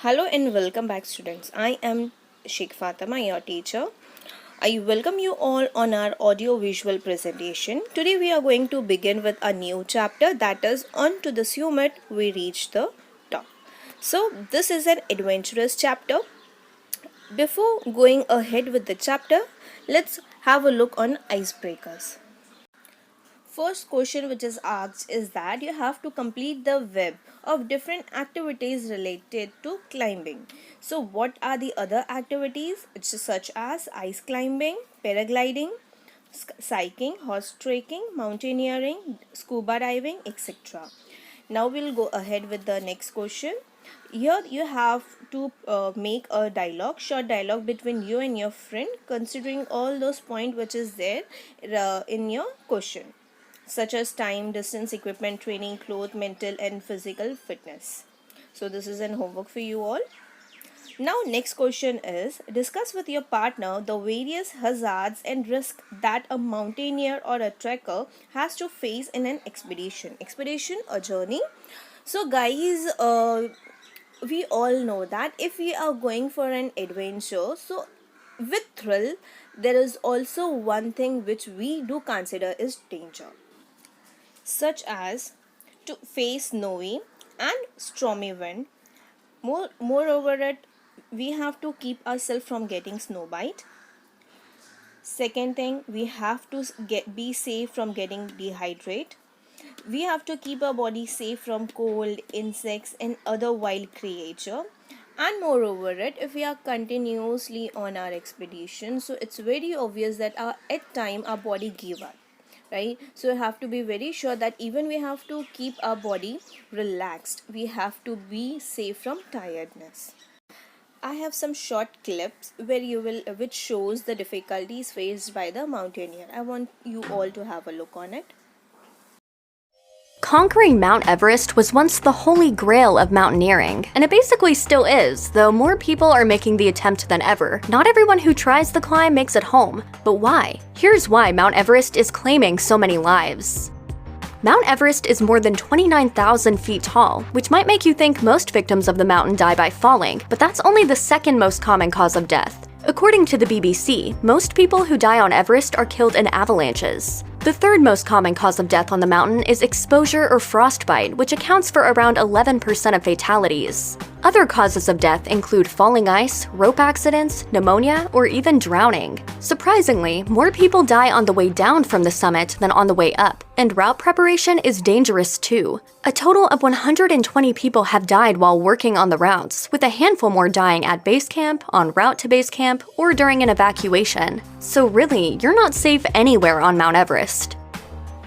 Hello and welcome back, students. I am Sheikh Fatima, your teacher. I welcome you all on our audio visual presentation. Today we are going to begin with a new chapter, that is On to the Summit We Reach the Top. So this is an adventurous chapter. Before going ahead with the chapter, let's have a look on icebreakers. First question which is asked is that you have to complete the web of different activities related to climbing. So what are the other activities? It's such as ice climbing, paragliding, cycling, horse trekking, mountaineering, scuba diving, etc. Now we'll go ahead with the next question. Here you have to make a dialogue, short dialogue between you and your friend, considering all those points which is there in your question, such as time, distance, equipment, training, clothes, mental and physical fitness. So this is an homework for you all. Now next question is, discuss with your partner the various hazards and risks that a mountaineer or a trekker has to face in an expedition. Expedition, a journey. So guys, we all know that if we are going for an adventure, so with thrill, there is also one thing which we do consider is danger, such as to face snowy and stormy wind. Moreover, we have to keep ourselves from getting snow bite. Second thing, we have to be safe from getting dehydrated. We have to keep our body safe from cold, insects and other wild creature. And moreover if we are continuously on our expedition, so it's very obvious that at time our body give up, right? So you have to be very sure that even we have to keep our body relaxed, we have to be safe from tiredness. I have some short clips which shows the difficulties faced by the mountaineer. I want you all to have a look on it. Conquering Mount Everest was once the holy grail of mountaineering, and it basically still is, though more people are making the attempt than ever. Not everyone who tries the climb makes it home. But why? Here's why Mount Everest is claiming so many lives. Mount Everest is more than 29,000 feet tall, which might make you think most victims of the mountain die by falling, but that's only the second most common cause of death. According to the BBC, most people who die on Everest are killed in avalanches. The third most common cause of death on the mountain is exposure or frostbite, which accounts for around 11% of fatalities. Other causes of death include falling ice, rope accidents, pneumonia, or even drowning. Surprisingly, more people die on the way down from the summit than on the way up, and route preparation is dangerous too. A total of 120 people have died while working on the routes, with a handful more dying at base camp, en route to base camp, or during an evacuation. So really, you're not safe anywhere on Mount Everest.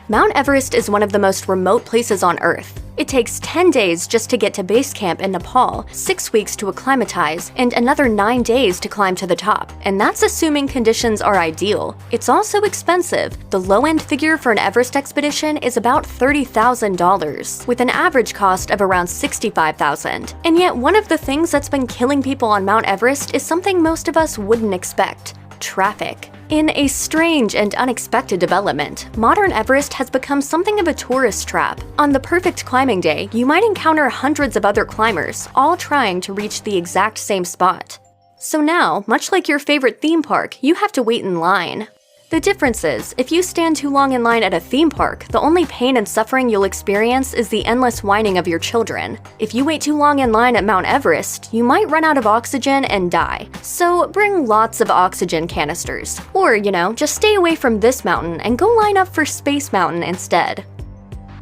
Mount Everest is one of the most remote places on Earth. It takes 10 days just to get to base camp in Nepal, 6 weeks to acclimatize, and another 9 days to climb to the top. And that's assuming conditions are ideal. It's also expensive. The low-end figure for an Everest expedition is about $30,000, with an average cost of around $65,000. And yet, one of the things that's been killing people on Mount Everest is something most of us wouldn't expect: traffic. In a strange and unexpected development, modern Everest has become something of a tourist trap. On the perfect climbing day, you might encounter hundreds of other climbers, all trying to reach the exact same spot. So now, much like your favorite theme park, you have to wait in line. The difference is, if you stand too long in line at a theme park, the only pain and suffering you'll experience is the endless whining of your children. If you wait too long in line at Mount Everest, you might run out of oxygen and die. So bring lots of oxygen canisters. Or, just stay away from this mountain and go line up for Space Mountain instead.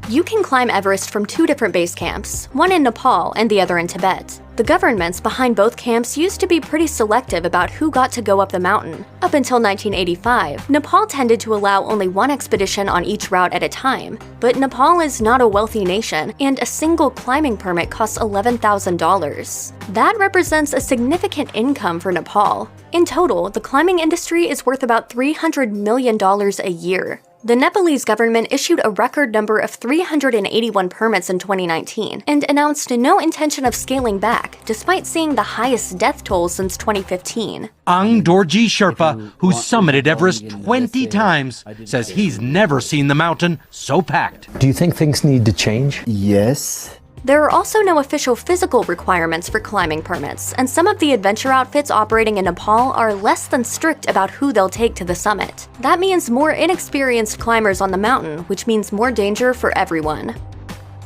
You can climb Everest from 2 different base camps, one in Nepal and the other in Tibet. The governments behind both camps used to be pretty selective about who got to go up the mountain. Up until 1985, Nepal tended to allow only one expedition on each route at a time. But Nepal is not a wealthy nation, and a single climbing permit costs $11,000. That represents a significant income for Nepal. In total, the climbing industry is worth about $300 million a year. The Nepalese government issued a record number of 381 permits in 2019 and announced no intention of scaling back, despite seeing the highest death toll since 2015. Ang Dorji Sherpa, who's summited Everest 20 times, says he's never seen the mountain so packed. Do you think things need to change? Yes, There are also no official physical requirements for climbing permits, and some of the adventure outfits operating in Nepal are less than strict about who they'll take to the summit. That means more inexperienced climbers on the mountain, which means more danger for everyone.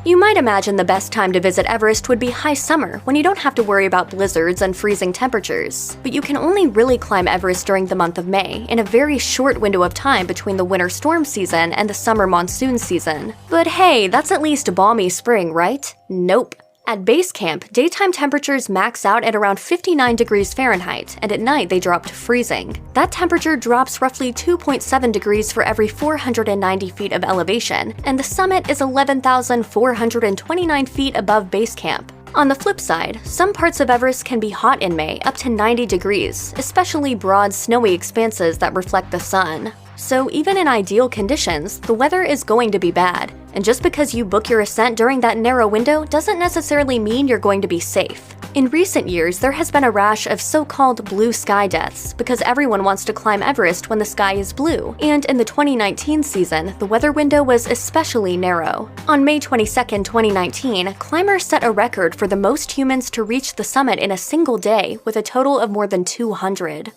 You might imagine the best time to visit Everest would be high summer, when you don't have to worry about blizzards and freezing temperatures. But you can only really climb Everest during the month of May, in a very short window of time between the winter storm season and the summer monsoon season. But hey, that's at least balmy spring, right? Nope. At base camp, daytime temperatures max out at around 59 degrees Fahrenheit, and at night they drop to freezing. That temperature drops roughly 2.7 degrees for every 490 feet of elevation, and the summit is 11,429 feet above base camp. On the flip side, some parts of Everest can be hot in May, up to 90 degrees, especially broad, snowy expanses that reflect the sun. So even in ideal conditions, the weather is going to be bad. And just because you book your ascent during that narrow window doesn't necessarily mean you're going to be safe. In recent years, there has been a rash of so-called blue sky deaths because everyone wants to climb Everest when the sky is blue, and in the 2019 season, the weather window was especially narrow. On May 22, 2019, climbers set a record for the most humans to reach the summit in a single day, with a total of more than 200.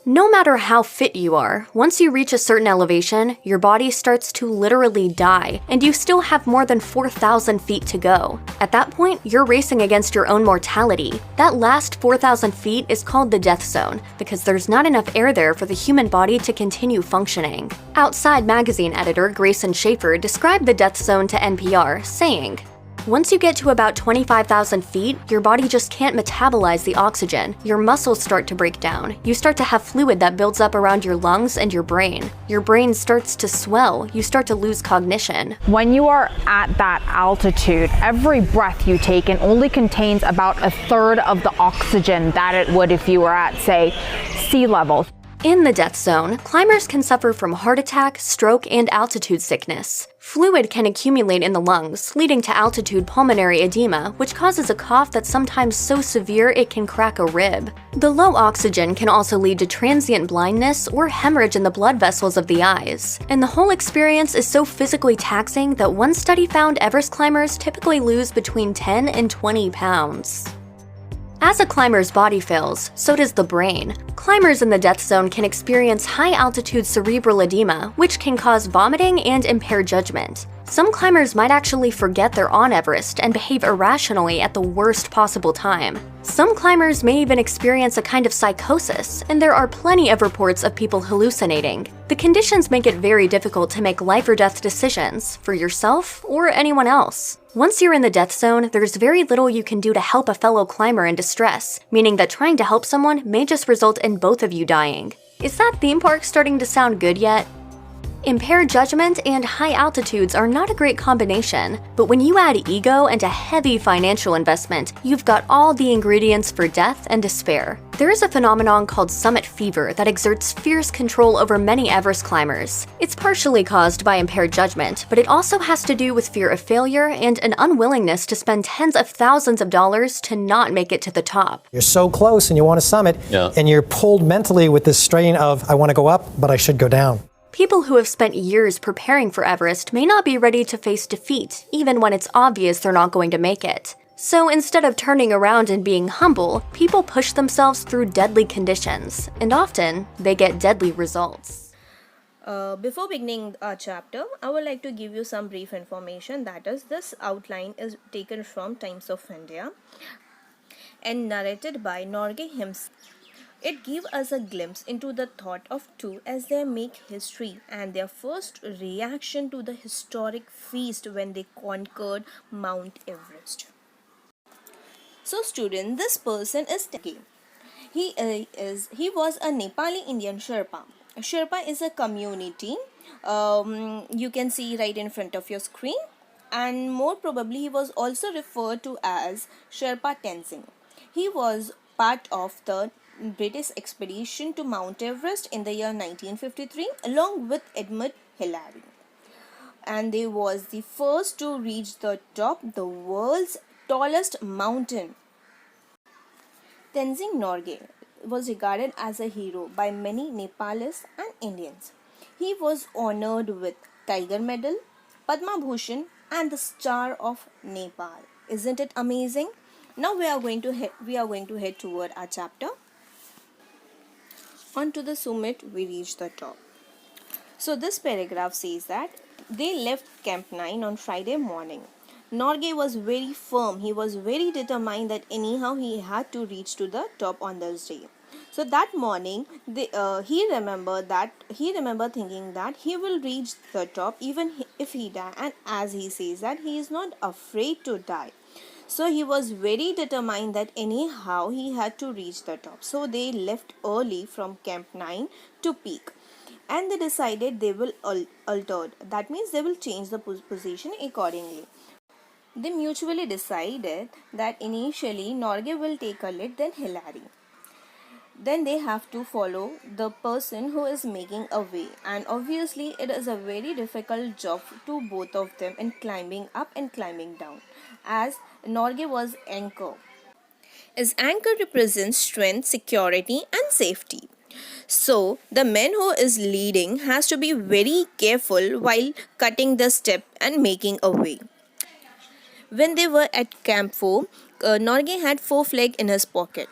No matter how fit you are, once you reach a certain elevation, your body starts to literally die, and you still have more than 4,000 feet to go. At that point, you're racing against your own mortality. That last 4,000 feet is called the death zone, because there's not enough air there for the human body to continue functioning. Outside magazine editor Grayson Schaefer described the death zone to NPR, saying, "Once you get to about 25,000 feet, your body just can't metabolize the oxygen. Your muscles start to break down. You start to have fluid that builds up around your lungs and your brain. Your brain starts to swell. You start to lose cognition." When you are at that altitude, every breath you take in only contains about a third of the oxygen that it would if you were at, say, sea level. In the death zone, climbers can suffer from heart attack, stroke, and altitude sickness. Fluid can accumulate in the lungs, leading to altitude pulmonary edema, which causes a cough that's sometimes so severe it can crack a rib. The low oxygen can also lead to transient blindness or hemorrhage in the blood vessels of the eyes. And the whole experience is so physically taxing that one study found Everest climbers typically lose between 10 and 20 pounds. As a climber's body fails, so does the brain. Climbers in the death zone can experience high-altitude cerebral edema, which can cause vomiting and impair judgment. Some climbers might actually forget they're on Everest and behave irrationally at the worst possible time. Some climbers may even experience a kind of psychosis, and there are plenty of reports of people hallucinating. The conditions make it very difficult to make life or death decisions, for yourself or anyone else. Once you're in the death zone, there's very little you can do to help a fellow climber in distress, meaning that trying to help someone may just result in both of you dying. Is that theme park starting to sound good yet? Impaired judgment and high altitudes are not a great combination, but when you add ego and a heavy financial investment, you've got all the ingredients for death and despair. There is a phenomenon called summit fever that exerts fierce control over many Everest climbers. It's partially caused by impaired judgment, but it also has to do with fear of failure and an unwillingness to spend tens of thousands of dollars to not make it to the top. You're so close and you want to summit, and you're pulled mentally with this strain of, I want to go up, but I should go down. People who have spent years preparing for Everest may not be ready to face defeat, even when it's obvious they're not going to make it. So instead of turning around and being humble, people push themselves through deadly conditions, and often they get deadly results. Before beginning our chapter, I would like to give you some brief information. That is, this outline is taken from Times of India and narrated by Norgay himself. It gives us a glimpse into the thought of two as they make history and their first reaction to the historic feast when they conquered Mount Everest. So student, this person is Teki. He was a Nepali Indian Sherpa. A Sherpa is a community you can see right in front of your screen, and more probably he was also referred to as Sherpa Tenzing. He was part of the British expedition to Mount Everest in the year 1953 along with Edmund Hillary, and they was the first to reach the top, the world's tallest mountain. Tenzing Norgay was regarded as a hero by many Nepalis and Indians. He was honored with Tiger Medal, Padma Bhushan and the Star of Nepal. Isn't it amazing? Now we are going to head toward our chapter. On to the summit, we reach the top. So this paragraph says that they left Camp 9 on Friday morning. Norgay was very firm. He was very determined that anyhow he had to reach to the top on this day. So that morning, he remembered thinking that he will reach the top even if he die. And as he says that he is not afraid to die. So he was very determined that anyhow he had to reach the top. So they left early from Camp 9 to peak. And they decided they will alter. That means they will change the position accordingly. They mutually decided that initially Norgay will take a lead, then Hilary. Then they have to follow the person who is making a way, and obviously it is a very difficult job to both of them in climbing up and climbing down, as Norgay was anchor. As anchor represents strength, security and safety. So the man who is leading has to be very careful while cutting the step and making a way. When they were at Camp 4, Norgay had 4 flags in his pocket,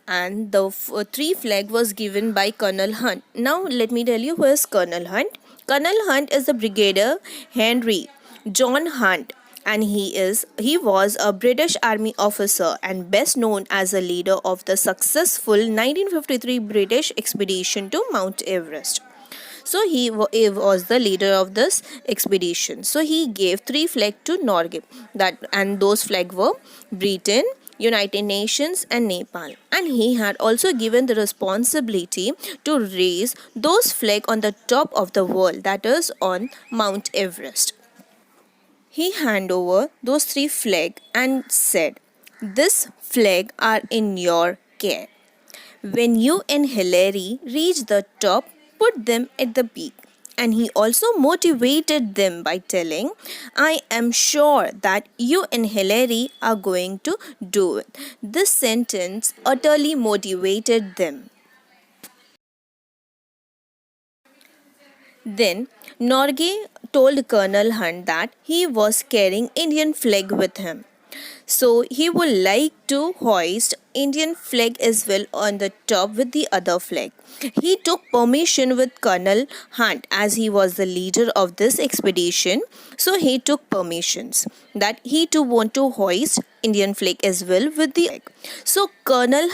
and the 3 flag was given by Colonel Hunt. Now let me tell you who is Colonel Hunt. Colonel Hunt is the Brigadier Henry John Hunt, and he was a British Army officer and best known as a leader of the successful 1953 British expedition to Mount Everest. So he was the leader of this expedition. So he gave 3 flags to Norgay, and those flags were Britain, United Nations and Nepal. And he had also given the responsibility to raise those flags on the top of the world, that is on Mount Everest. He handed over those 3 flags and said, "This flag are in your care. When you and Hilary reach the top, put them at the peak." And he also motivated them by telling, "I am sure that you and Hilary are going to do it." This sentence utterly motivated them. Then Norgay told Colonel Hunt that he was carrying Indian flag with him. So he would like to hoist Indian flag as well on the top with the other flag. He took permission with Colonel Hunt as he was the leader of this expedition. So he took permissions that he too want to hoist Indian flag as well with the flag. So Colonel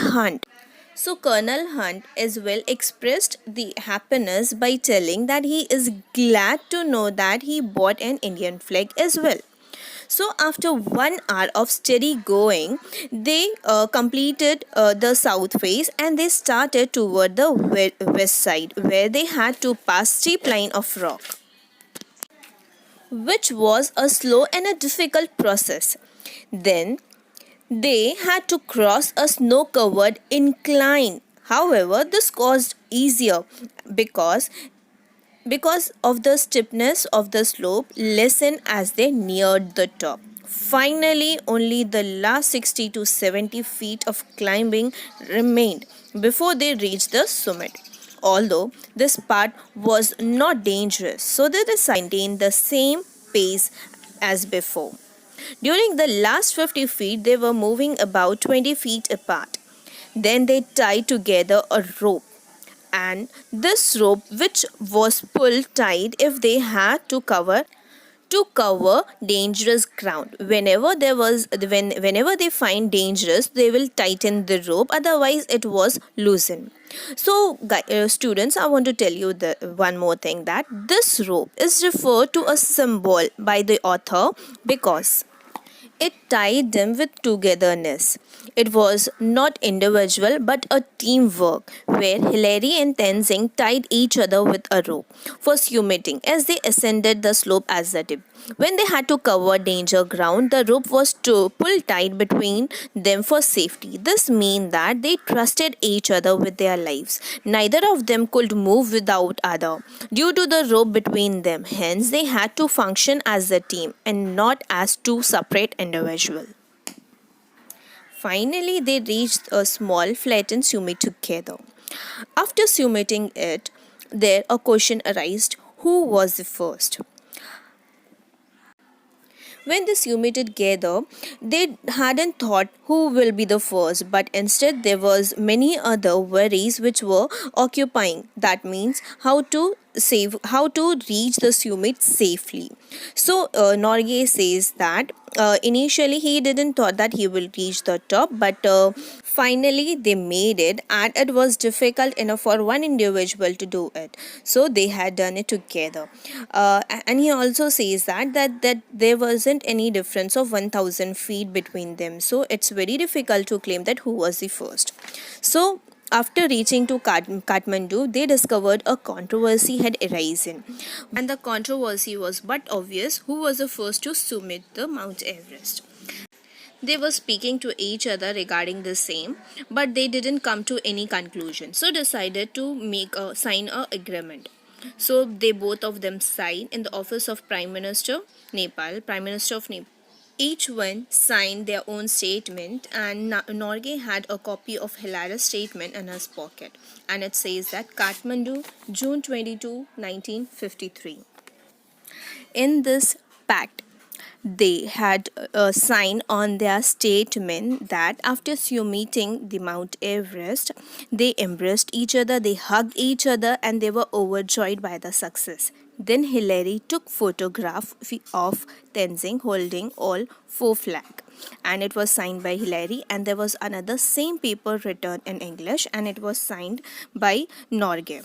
Hunt as well expressed the happiness by telling that he is glad to know that he bought an Indian flag as well. So after 1 hour of steady going, they completed the south face and they started toward the west side, where they had to pass steep line of rock, which was a slow and a difficult process. Then they had to cross a snow-covered incline. However, this caused easier because of the steepness of the slope lessened as they neared the top. Finally, only the last 60 to 70 feet of climbing remained before they reached the summit. Although this part was not dangerous, so they decided to maintain the same pace as before. During the last 50 feet, they were moving about 20 feet apart. Then they tied together a rope, and this rope, which was pulled tight if they had to cover dangerous ground. Whenever they find dangerous, they will tighten the rope, otherwise it was loosened. So students, I want to tell you one more thing, that this rope is referred to a symbol by the author because it tied them with togetherness. It was not individual but a teamwork, where Hilary and Tenzing tied each other with a rope for summiting as they ascended the slope as the tip. When they had to cover danger ground, the rope was pulled tight between them for safety. This means that they trusted each other with their lives. Neither of them could move without other due to the rope between them. Hence, they had to function as a team and not as 2 separate individuals. Finally, they reached a small flattened summit together. After summiting it, there a question arose: who was the first? When they summited together, they hadn't thought who will be the first, but instead there was many other worries which were occupying. That means how to reach the summit safely. So Norgay says that initially he didn't thought that he will reach the top, but finally they made it, and it was difficult enough for one individual to do it, so they had done it together. And he also says that there wasn't any difference of 1000 feet between them, so it's very difficult to claim that who was the first. So after reaching to Kathmandu, they discovered a controversy had arisen, and the controversy was but obvious who was the first to summit the Mount Everest. They were speaking to each other regarding the same, but they didn't come to any conclusion. So decided to sign a agreement. So they both of them signed in the office of Prime Minister of Nepal. Each one signed their own statement, and Norgay had a copy of Hilari's statement in his pocket, and it says that Kathmandu, June 22, 1953. In this pact, they had signed on their statement that after summiting the Mount Everest, they embraced each other, they hugged each other, and they were overjoyed by the success. Then Hillary took photograph of Tenzing holding all four flag, and it was signed by Hillary, and there was another same paper written in English, and it was signed by Norgay.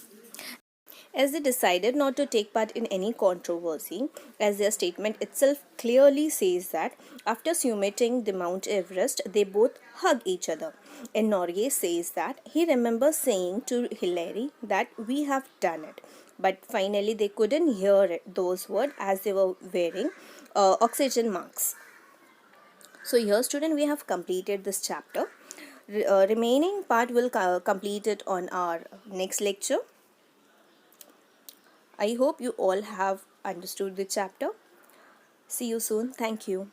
As they decided not to take part in any controversy, as their statement itself clearly says that after summiting the Mount Everest, they both hug each other. And Norgay says that he remembers saying to Hillary that we have done it. But finally, they couldn't hear those words as they were wearing oxygen masks. So here, student, we have completed this chapter. Remaining part will complete it on our next lecture. I hope you all have understood the chapter. See you soon. Thank you.